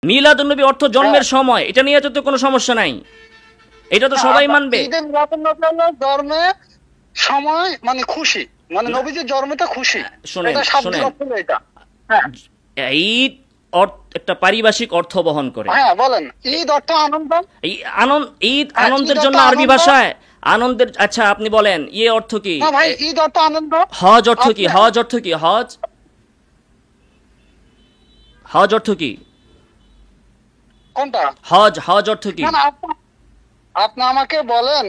মিলাদুন্নবী অর্থ জন্মের সময়, এটা নিয়ে তো কোনো সমস্যা নাই, এটা তো সবাই মানবে। জন্মের সময় মানে খুশি, মানে নবীজির জন্মটা খুশি। শুনেন ঈদ একটা পারিভাষিক অর্থ বহন করে। হ্যাঁ বলেন, ঈদ অর্থ আনন্দ। ঈদ আনন্দের জন্য আরবি ভাষায় আনন্দের। আচ্ছা আপনি বলেন ইয়ে অর্থ কি? ভাই ঈদ অর্থ আনন্দ। হজ অর্থ কি? হজ অর্থ কি? হজ হজ অর্থ কি? কোনটা? হজ হজ অর্থ কি? আপনি আমাকে বলেন।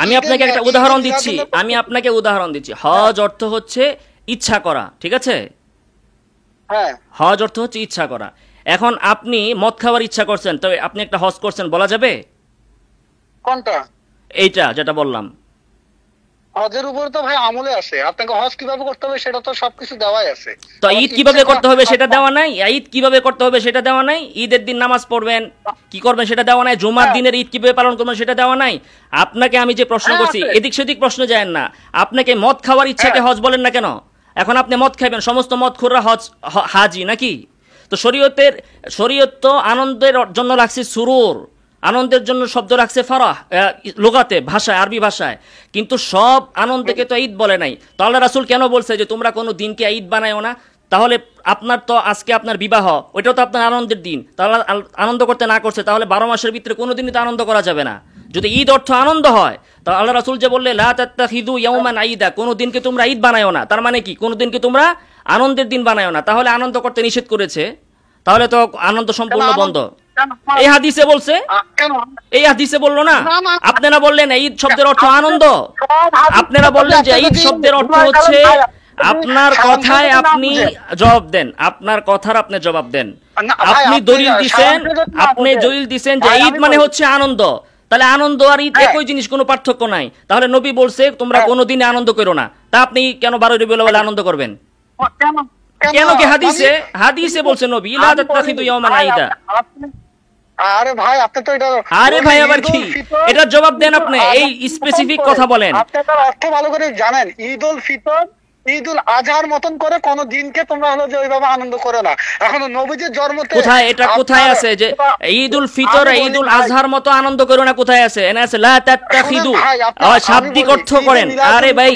আমি আপনাকে একটা উদাহরণ দিচ্ছি, হজ অর্থ হচ্ছে ইচ্ছা করা, ঠিক আছে? হ্যাঁ, হজ অর্থ হচ্ছে ইচ্ছা করা। এখন আপনি মদ খাওয়ার ইচ্ছা করছেন, তো আপনি একটা হজ করছেন, বলা যাবে? কোনটা? এইটা যেটা বললাম। হজের উপরে তো ভাই আমলে আছে, আপনাকে হজ কিভাবে করতে হবে সেটা তো সবকিছু দেওয়াই আছে। তো ঈদ কিভাবে করতে হবে সেটা দেওয়া নাই? ঈদ কিভাবে করতে হবে সেটা দেওয়া নাই? ঈদের দিন নামাজ পড়বেন, কি করবেন সেটা দেওয়া নাই? জুমার দিনের ঈদ কিভাবে পালন করবেন সেটা দেওয়া নাই? আপনাকে আমি যে প্রশ্ন করছি, এদিক সেদিক প্রশ্ন যায় না। আপনাকে মদ খাওয়ার ইচ্ছাকে হজ বলেন না কেন? এখন আপনি মদ খাইবেন, সমস্ত মদখোররা হাজি নাকি? তো শরীয়ত তো আনন্দের জন্য রাখছে সুরুর, আনন্দের জন্য শব্দ রাখছে ফারাহ লোগাতে, ভাষায়, আরবি ভাষায়। কিন্তু সব আনন্দকে তো ঈদ বলে নাই। তো আল্লাহ রাসূল কেন বলছে যে তোমরা কোনো দিনকে ঈদ বানায়ও না? তাহলে আপনার তো আজকে আপনার বিবাহ, ওইটাও তো আপনার আনন্দের দিন। তাহলে আনন্দ করতে না করছে, তাহলে 12 মাসের ভিতরে কোনো দিনই তো আনন্দ করা যাবে না। যদি ঈদ অর্থ আনন্দ হয়, তো আল্লাহ রাসূল যে বললে লা তাত্তাখিযু ইয়াওমান ঈদা, কোনো দিনকে তোমরা ঈদ বানায়ও না, তার মানে কি? কোনো দিনকে তোমরা আনন্দের দিন বানায়ও না। তাহলে আনন্দ করতে নিষেধ করেছে, তাহলে তো আনন্দ সম্পূর্ণ বন্ধ। এই হাদিসে বলছে, এই হাদিসে বললো না। আপনারা বললেন ঈদ শব্দের অর্থ আনন্দ, আপনারা বললেন যে ঈদ শব্দের অর্থ হচ্ছে, আপনার কথায় আপনি জবাব দেন, আপনার কথার আপনি জবাব দেন। আপনি দলিল দিছেন যে ঈদ মানে হচ্ছে আনন্দ, তাহলে আনন্দ আর ঈদ একই জিনিস, কোনো পার্থক্য নাই। তাহলে নবী বলছে তোমরা কোনোদিনে আনন্দ করো না, তা আপনি কেন 12 রবিউল আউয়াল আনন্দ করবেন? কেন কি হাদিসে বলছে নবী লা তাত্তাখিযু ইয়াওমান ঈদা। আরে ভাই আপনি তো এটা, আরে ভাই আবার কি? এটা জবাব দেন আপনি, এই স্পেসিফিক কথা বলেন। আপনি তার অর্থ ভালো করে জানেন। ঈদুল ফিতর, ঈদুল আজহার মতন করে কোন দিনকে তোমরা হলো যে ওইভাবে আনন্দ করে না। এখন নবীজির জন্মতে কোথায় এটা, কোথায় আছে যে ঈদুল ফিতর ঈদুল আজহার মতো আনন্দ করো না? কোথায় আছে? এনে আছে লা তাত্তাখিযু, শাব্দিক অর্থ করেন। আরে ভাই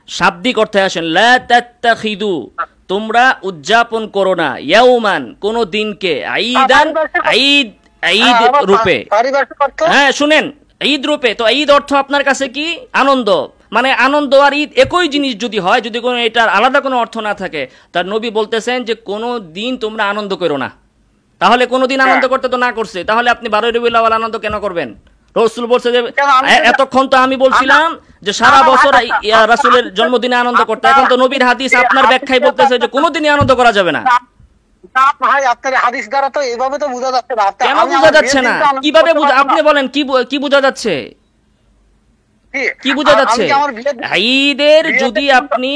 শাব্দিক অর্থে আসেন, লা তাত্তাখিযু, তোমরা উদযাপন করো না, ইয়াউমান কোন দিনকে, ঈদান ঈদ রূপে। হ্যাঁ শুনেন, ঈদ রূপে। তো ঈদ অর্থ আপনার কাছে কি? আনন্দ। মানে আনন্দ আর ঈদ একই জিনিস যদি হয়, যদি কোনো এটার আলাদা কোনো অর্থ না থাকে, তার নবী বলতেছেন যে কোনো দিন তোমরা আনন্দ করো না। তাহলে কোনো দিন আনন্দ করতে তো না করছে, তাহলে আপনি 12 রবিউল আউয়াল আনন্দ কেন করবেন? রাসূল বলছে যে, এতক্ষণ তো আমি বলছিলাম যে সারা বছর রাসূলের জন্মদিনে আনন্দ করতে, এখন তো নবীর হাদিস আপনার ব্যাখ্যায় বলতেছে যে কোনো দিনই আনন্দ করা যাবে না। ভাই আপনার হাদিস দ্বারা তো এইভাবে তো বোঝা যাচ্ছে না। কেন বোঝা যাচ্ছে না? কিভাবে আপনি বলেন, কি বোঝা যাচ্ছে? কি বোঝা যাচ্ছে? ঈদের যদি আপনি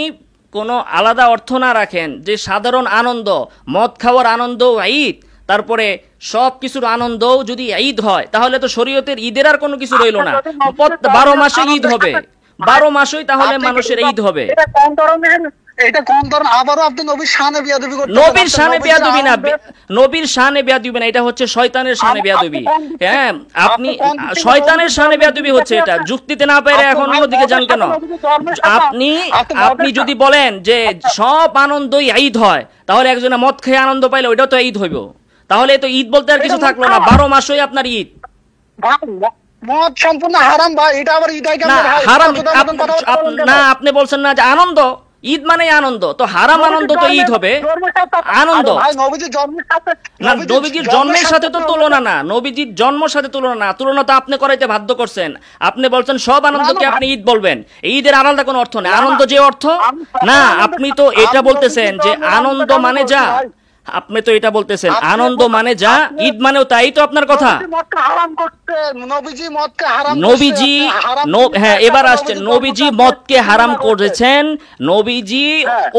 কোনো আলাদা অর্থ না রাখেন, যে সাধারণ আনন্দ, মদ খাওয়ার আনন্দ ঈদ, তারপরে সব কিছুর আনন্দ যদি ঈদ হয়, তাহলে তো শরীয়তের ঈদের আর কোনো কিছু রইল না। 12 মাসে ঈদ হবে, 12 মাসেই তাহলে মানুষের ঈদ হবে। এটা কোন ধরনের? আবারও আপনি নবীর শানে বিয়াদবি করতেছেন। নবীর শানে বিয়াদবি না, নবীর শানে বিয়াদবি না, এটা হচ্ছে শয়তানের শানে বিয়াদবি। হ্যাঁ আপনি শয়তানের শানে বিয়াদবি হচ্ছে, এটা যুক্তিতে না পেরে এখন অন্যদিকে যান কেন? আপনি যদি বলেন যে সব আনন্দই ঈদ হয়, তাহলে একজনে মদ খেয়ে আনন্দ পাইলে ওইটাও তো ঈদ হইব। তাহলে তো ঈদ বলতে আর কিছু থাকলো না, 12 মাসই আপনার ঈদ। মদ সম্পূর্ণ হারাম ভাই, এটা আবার ঈদ হয় কেন ভাই? হারাম না, আপনি বলছেন না যে আনন্দ, ঈদ মানে আনন্দ, তো হারাম আনন্দ তো ঈদ হবে আনন্দ। না, নবীজির জন্মের সাথে তো তুলনা না, নবীজির জন্মের সাথে তুলনা না, তুলনা তো আপনি করাইতে বাধ্য করছেন। আপনি বলছেন সব আনন্দকে আপনি ঈদ বলবেন, ঈদের আলাদা কোনো অর্থ নেই। আনন্দ যে অর্থ না, আপনি তো এটা বলতেছেন যে আনন্দ মানে যা, আপনি তো এটা বলতেছেন আনন্দ মানে যা, ঈদ মানেও তাই, তো আপনার কথা। নবীজি হ্যাঁ এবার আসছেন, নবীজি মদকে হারাম করেছেন। নবীজি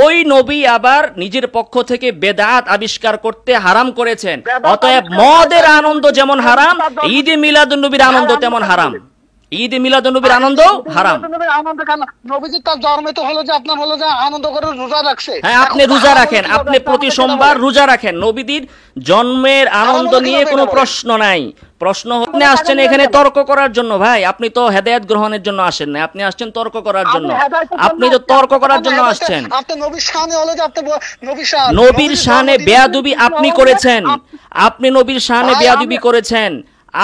ওই নবী আবার নিজের পক্ষ থেকে বেদাত আবিষ্কার করতে হারাম করেছেন। অতএব মদের আনন্দ যেমন হারাম, ঈদে মিলাদুন নবীর আনন্দ তেমন হারাম। ঈদ মিলাদুন্নবীর আনন্দ হারাম। আনন্দ কেন? নবীজি তার জন্মে তো হলো যে আপনার হলো যে আনন্দ করে রোজা রাখছে। হ্যাঁ, আপনি রোজা রাখেন, আপনি প্রতি সোমবার রোজা রাখেন, নবীদের জন্মের আনন্দ নিয়ে কোনো প্রশ্ন নাই। প্রশ্ন আপনি আসছেন এখানে তর্ক করার জন্য ভাই, আপনি তো হেদায়েত গ্রহণের জন্য আসেন না, আপনি আসছেন তর্ক করার জন্য। আপনি তো তর্ক করার জন্য আসছেন। আপনি নবীর শানে হলো যে আপনি নবীর শানে বেয়াদবি আপনি করেছেন, আপনি নবীর শানে বেয়াদবি করেছেন,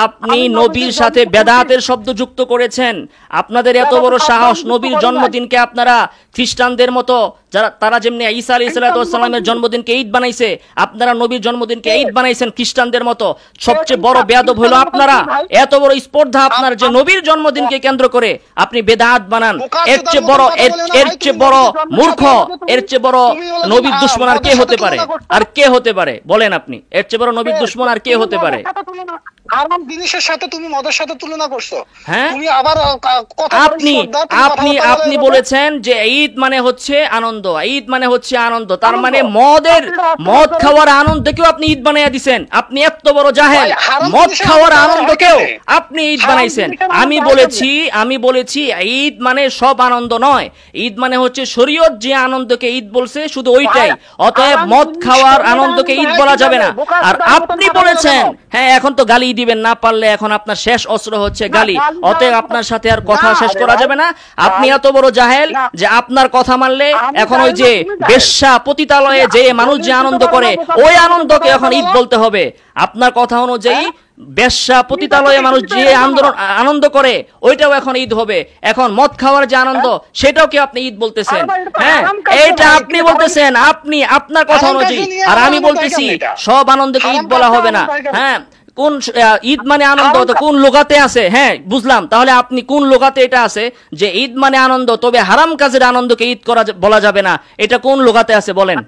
আপনি নবীর সাথে বেদাতের শব্দ যুক্ত করেছেন। আপনাদের এত বড় সাহস, নবীর জন্মদিনকে আপনারা খ্রিস্টানদের মতো, যারা তারা যেমনি ঈসা আলাইহিস সালামের জন্মদিনকে ঈদ বানাইছে, আপনারা নবীর জন্মদিনকে ঈদ বানাইছেন খ্রিস্টানদের মতো। সবচেয়ে বড় বেয়াদব হলো আপনারা। এত বড় স্পর্ধা আপনার যে নবীর জন্মদিনকে কেন্দ্র করে আপনি বেদাত বানান। এর চেয়ে বড় মূর্খ, এর চেয়ে বড় নবীর দুশমন আর কে হতে পারে? আর কে হতে পারে বলেন আপনি? এর চেয়ে বড় নবীর দুশমন আর কে হতে পারে? হারাম জিনিসের সাথে তুমি মদের সাথে তুলনা করছো। হ্যাঁ, তুমি আবার আপনি বলেছেন যে ঈদ মানে হচ্ছে আনন্দ, ঈদ মানে হচ্ছে আনন্দ, তার মানে মদ খাওয়ার আনন্দকেও আপনি ঈদ বানাইয়া দিছেন। আপনি এত বড় জাহেল, মদ খাওয়ার আনন্দকেও আপনি ঈদ বানাইছেন। আমি বলেছি ঈদ মানে সব আনন্দ নয়, ঈদ মানে হচ্ছে শরীয়ত যে আনন্দকে ঈদ বলছে শুধু ওইটাই। অতএব মদ খাওয়ার আনন্দকে ঈদ বলা যাবে না। আর আপনি বলেছেন, হ্যাঁ এখন তো গালি দিবেন, না পারলে এখন আপনার শেষ অস্ত্র হচ্ছে গালি। অতএব আপনার সাথে আর কথা শেষ করা যাবে না। আপনি এত বড় জাহেল যে আপনার কথা মানলে এখন ওই যে বেশ্যা পতিতালয়ে যে মানুষ যে আনন্দ করে ওই আনন্দকে এখন ঈদ বলতে হবে। আপনার কথা অনুযায়ী বেশ্যা পতিতালয়ে মানুষ যে আনন্দ করে ওইটাও এখন ঈদ হবে। এখন মদ খাওয়ার যে আনন্দ সেটাও কি আপনি ঈদ বলতেছেন? হ্যাঁ, এইটা আপনি বলতেছেন, আপনি আপনার কথা অনুযায়ী। আর আমি বলতেছি সব আনন্দকে ঈদ বলা হবে না। হ্যাঁ, কোন ঈদ মানে আনন্দ তো কোন লোকাতে আছে? হ্যাঁ বুঝলাম, তাহলে আপনি কোন লোকাতে এটা আছে যে ঈদ মানে আনন্দ, তবে হারাম কাজের আনন্দকে ঈদ করা বলা যাবে না? এটা কোন লোকাতে আছে বলেন?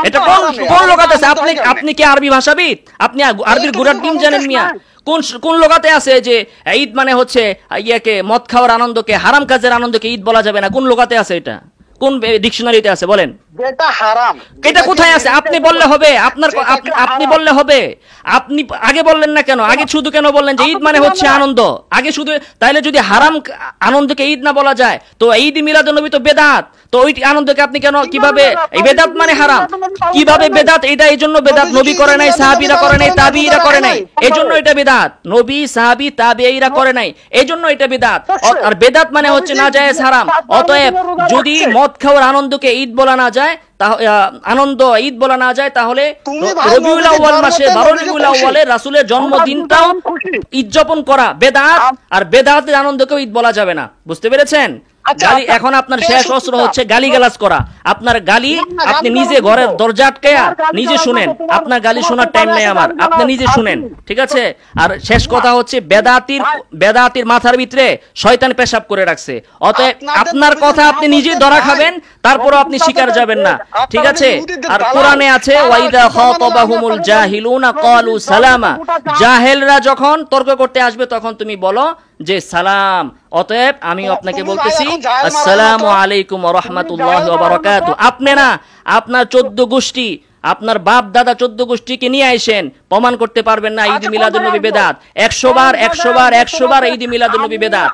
এটা কোন লোকাতে আছে? আপনি কি আরবি ভাষাবিদ? আপনি আরবির গুড়ার ডিম জানেন মিয়া? কোন লোকাতে আছে যে ঈদ মানে হচ্ছে ইয়াকে মদ খাওয়ার আনন্দকে, হারাম কাজের আনন্দকে ঈদ বলা যাবে না? কোন লোকাতে আছে এটা? কোন ডিকশনারিতে আছে বলেন? যেটা হারাম এটা কোথায় আছে? আপনি বললে হবে, আপনি বললে হবে। আপনি আগে বললেন না কেন? আগে শুধু কেন বললেন যে ঈদ মানে হচ্ছে আনন্দ? আগে শুধু, তাইলে যদি হারাম আনন্দকে ঈদ না বলা যায় তো ঈদ মিলাদুন্নবী তো বেদাত, তো ওই আনন্দকে আপনি কেন কিভাবে এই বেদাত মানে হারাম? কিভাবে বেদাত? এটা এই জন্য বেদাত নবী করে নাই, সাহাবীরা করে নাই, তাবিঈরা করে নাই, এজন্য এটা বেদাত। নবী, সাহাবী, তাবিঈরা করে নাই, এজন্য এটা বেদাত। আর বেদাত মানে হচ্ছে নাজায়েজ, হারাম। অতএব যদি মদ খাওয়ার আনন্দকে ঈদ বলা না যায়, ঈদ বলা না যায়, তাহলে রবিউল আউয়াল মাসে 12 রবিউল আউয়ালে রাসূলের জন্মদিনটাও উদযাপন করা বেদাত, আর বেদাতের আনন্দকেও ঈদ বলা যাবে না। বুঝতে পেরেছেন? এখন আপনার শেষ অস্ত্র হচ্ছে গালিগালাজ করা। আপনার গালি আপনি নিজে ঘরের দরজা আটকায়া নিজে শুনেন, আপনার গালি শোনার টাইম নেই আমার, আপনি নিজে শুনেন, ঠিক আছে? আর শেষ কথা হচ্ছে বেদাতির মাথার ভিতরে শয়তান পেশাব করে রাখছে। অতএব আপনার কথা আপনি নিজে ধরা খাবেন, তারপরও আপনি শিকার যাবেন না, ঠিক আছে? আর কোরআনে আছে ওয়াইদা খাতাবাহুমুল জাহিলুনা ক্বালু সালামা, জাহেলরা যখন তর্ক করতে আসবে তখন তুমি বলো যে সালাম। অতএব আমি আপনাকে বলতেছি আসসালামু আলাইকুম ওয়া রাহমাতুল্লাহি ওয়া বারাকাতুহু। আপনি না, আপনার 14 গোষ্ঠী, আপনার বাপ দাদা 14 গোষ্ঠীকে নিয়ে আইসেন, প্রমাণ করতে পারবেন না ঈদ মিলাদুন্নবী বেদাত। 100 বার ঈদ মিলাদুন্নবী বেদাত।